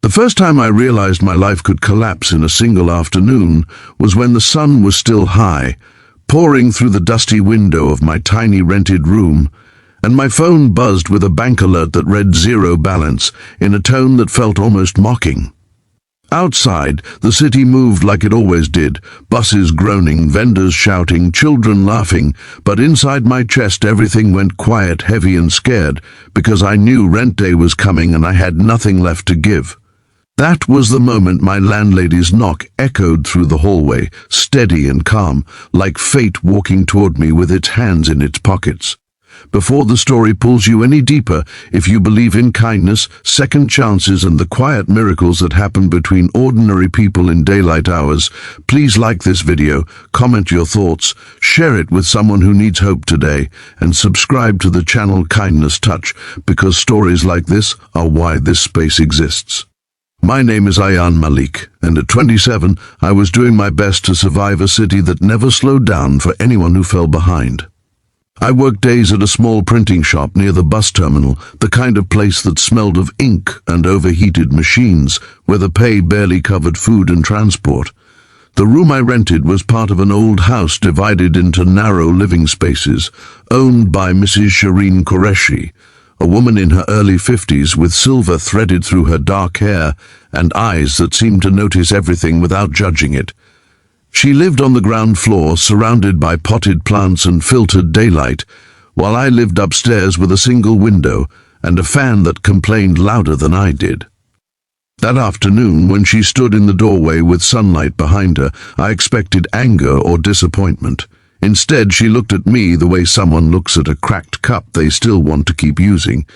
The first time I realized my life could collapse in a single afternoon was when the sun was still high, pouring through the dusty window of my tiny rented room, and my phone buzzed with a bank alert that read zero balance in a tone that felt almost mocking. Outside, the city moved like it always did, buses groaning, vendors shouting, children laughing, but inside my chest everything went quiet, heavy and scared, because I knew rent day was coming and I had nothing left to give. That was the moment my landlady's knock echoed through the hallway, steady and calm, like fate walking toward me with its hands in its pockets. Before the story pulls you any deeper, if you believe in kindness, second chances and the quiet miracles that happen between ordinary people in daylight hours, please like this video, comment your thoughts, share it with someone who needs hope today, and subscribe to the channel Kindness Touch, because stories like this are why this space exists. My name is Ayaan Malik, and at 27, I was doing my best to survive a city that never slowed down for anyone who fell behind. I worked days at a small printing shop near the bus terminal, the kind of place that smelled of ink and overheated machines, where the pay barely covered food and transport. The room I rented was part of an old house divided into narrow living spaces, owned by Mrs. Shireen Qureshi, a woman in her early 50s with silver threaded through her dark hair and eyes that seemed to notice everything without judging it. She lived on the ground floor, surrounded by potted plants and filtered daylight, while I lived upstairs with a single window and a fan that complained louder than I did. That afternoon, when she stood in the doorway with sunlight behind her, I expected anger or disappointment. Instead, she looked at me the way someone looks at a cracked cup they still want to keep using.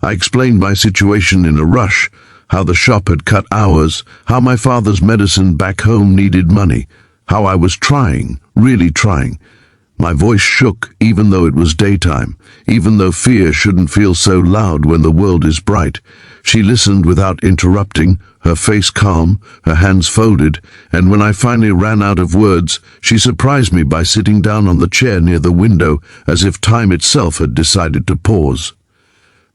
I explained my situation in a rush, how the shop had cut hours, how my father's medicine back home needed money, how I was trying, really trying. My voice shook even though it was daytime, even though fear shouldn't feel so loud when the world is bright. She listened without interrupting, her face calm, her hands folded, and when I finally ran out of words, she surprised me by sitting down on the chair near the window as if time itself had decided to pause.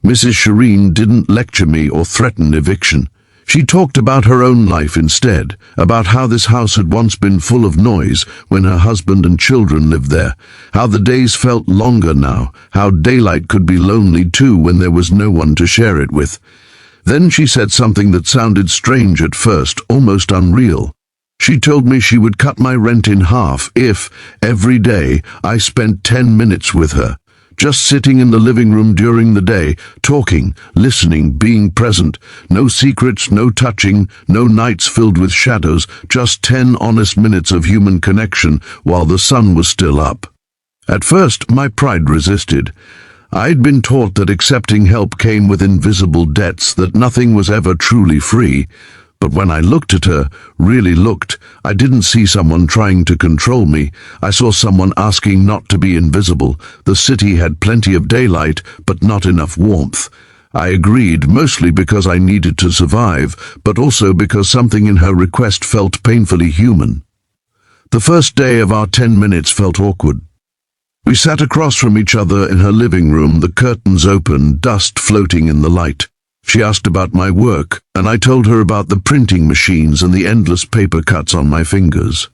Mrs. Shireen didn't lecture me or threaten eviction. She talked about her own life instead, about how this house had once been full of noise when her husband and children lived there, how the days felt longer now, how daylight could be lonely too when there was no one to share it with. Then she said something that sounded strange at first, almost unreal. She told me she would cut my rent in half if, every day, I spent 10 minutes with her. Just sitting in the living room during the day, talking, listening, being present. No secrets, no touching, no nights filled with shadows, just 10 honest minutes of human connection while the sun was still up. At first, my pride resisted. I'd been taught that accepting help came with invisible debts, that nothing was ever truly free. But when I looked at her, really looked, I didn't see someone trying to control me. I saw someone asking not to be invisible. The city had plenty of daylight, but not enough warmth. I agreed, mostly because I needed to survive, but also because something in her request felt painfully human. The first day of our 10 minutes felt awkward. We sat across from each other in her living room, the curtains open, dust floating in the light. She asked about my work, and I told her about the printing machines and the endless paper cuts on my fingers.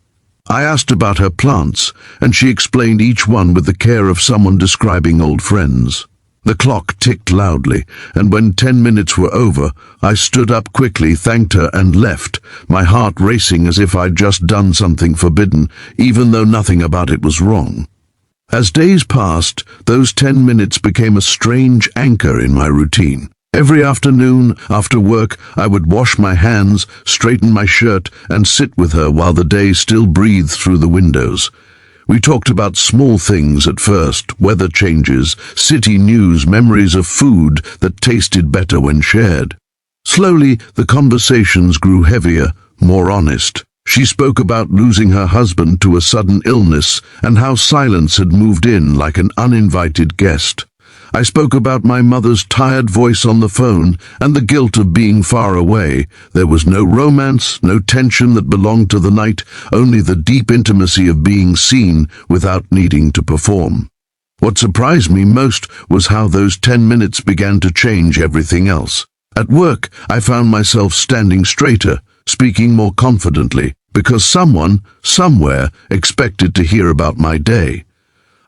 I asked about her plants, and she explained each one with the care of someone describing old friends. The clock ticked loudly, and when 10 minutes were over, I stood up quickly, thanked her, and left, my heart racing as if I'd just done something forbidden, even though nothing about it was wrong. As days passed, those 10 minutes became a strange anchor in my routine. Every afternoon, after work, I would wash my hands, straighten my shirt, and sit with her while the day still breathed through the windows. We talked about small things at first, weather changes, city news, memories of food that tasted better when shared. Slowly, the conversations grew heavier, more honest. She spoke about losing her husband to a sudden illness and how silence had moved in like an uninvited guest. I spoke about my mother's tired voice on the phone and the guilt of being far away. There was no romance, no tension that belonged to the night, only the deep intimacy of being seen without needing to perform. What surprised me most was how those 10 minutes began to change everything else. At work, I found myself standing straighter, speaking more confidently, because someone, somewhere, expected to hear about my day.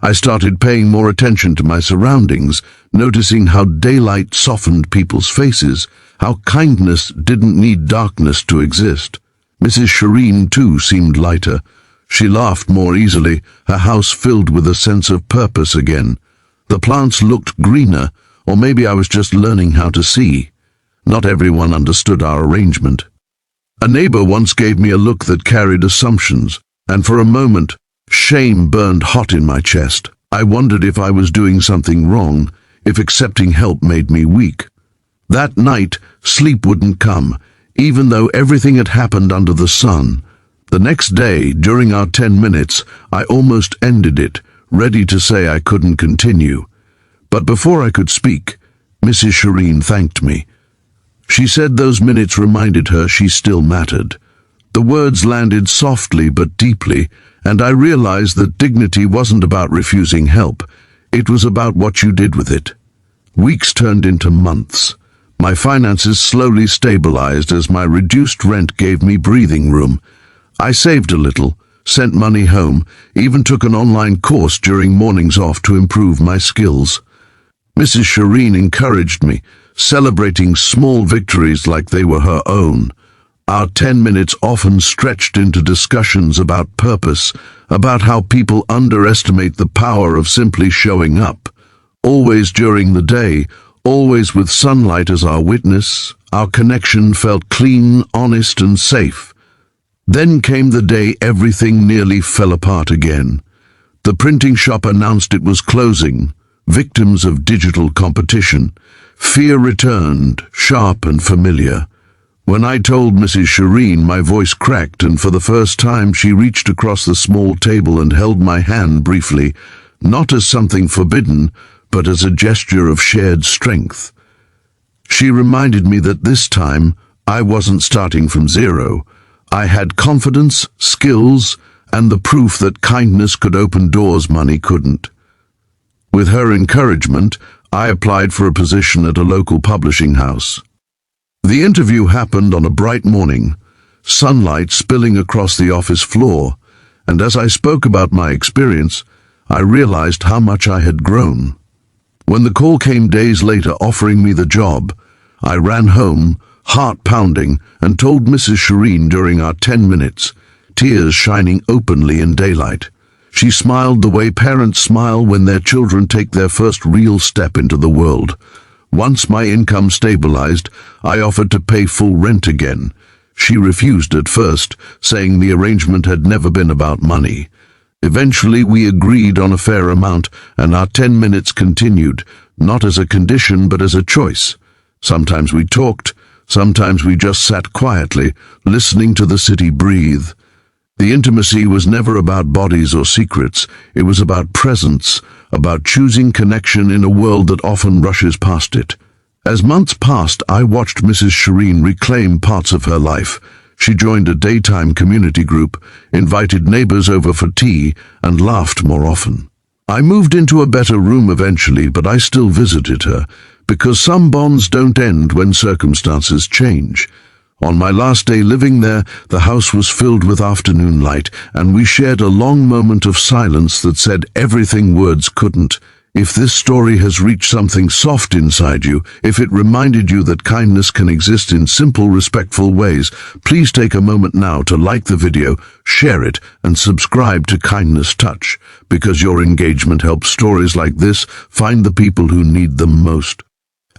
I started paying more attention to my surroundings, noticing how daylight softened people's faces, how kindness didn't need darkness to exist. Mrs. Shireen, too, seemed lighter. She laughed more easily, her house filled with a sense of purpose again. The plants looked greener, or maybe I was just learning how to see. Not everyone understood our arrangement. A neighbor once gave me a look that carried assumptions, and for a moment, shame burned hot in my chest. I wondered if I was doing something wrong, if accepting help made me weak. That night, sleep wouldn't come, even though everything had happened under the sun. The next day, during our 10 minutes, I almost ended it, ready to say I couldn't continue. But before I could speak, Mrs. Shireen thanked me. She said those minutes reminded her she still mattered. The words landed softly but deeply, and I realized that dignity wasn't about refusing help. It was about what you did with it. Weeks turned into months. My finances slowly stabilized as my reduced rent gave me breathing room. I saved a little, sent money home, even took an online course during mornings off to improve my skills. Mrs. Shireen encouraged me, celebrating small victories like they were her own. Our 10 minutes often stretched into discussions about purpose, about how people underestimate the power of simply showing up. Always during the day, always with sunlight as our witness, our connection felt clean, honest, and safe. Then came the day everything nearly fell apart again. The printing shop announced it was closing, victims of digital competition. Fear returned, sharp and familiar. When I told Mrs. Shireen, my voice cracked, and for the first time she reached across the small table and held my hand briefly, not as something forbidden, but as a gesture of shared strength. She reminded me that this time I wasn't starting from zero. I had confidence, skills, and the proof that kindness could open doors money couldn't. With her encouragement, I applied for a position at a local publishing house. The interview happened on a bright morning, sunlight spilling across the office floor, and as I spoke about my experience, I realized how much I had grown. When the call came days later offering me the job, I ran home, heart pounding, and told Mrs. Shireen during our 10 minutes, tears shining openly in daylight. She smiled the way parents smile when their children take their first real step into the world. Once my income stabilized, I offered to pay full rent again. She refused at first, saying the arrangement had never been about money. Eventually we agreed on a fair amount, and our 10 minutes continued, not as a condition but as a choice. Sometimes we talked, sometimes we just sat quietly, listening to the city breathe. The intimacy was never about bodies or secrets. It was about presence, about choosing connection in a world that often rushes past it. As months passed, I watched Mrs. Shireen reclaim parts of her life. She joined a daytime community group, invited neighbors over for tea, and laughed more often. I moved into a better room eventually, but I still visited her, because some bonds don't end when circumstances change. On my last day living there, the house was filled with afternoon light, and we shared a long moment of silence that said everything words couldn't. If this story has reached something soft inside you, if it reminded you that kindness can exist in simple, respectful ways, please take a moment now to like the video, share it, and subscribe to Kindness Touch, because your engagement helps stories like this find the people who need them most.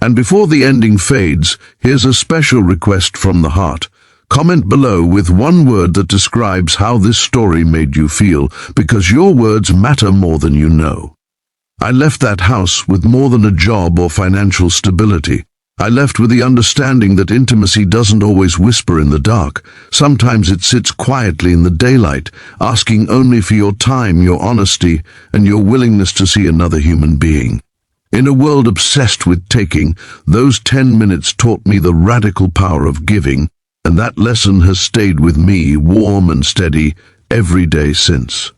And before the ending fades, here's a special request from the heart. Comment below with one word that describes how this story made you feel, because your words matter more than you know. I left that house with more than a job or financial stability. I left with the understanding that intimacy doesn't always whisper in the dark. Sometimes it sits quietly in the daylight, asking only for your time, your honesty, and your willingness to see another human being. In a world obsessed with taking, those 10 minutes taught me the radical power of giving, and that lesson has stayed with me warm and steady every day since.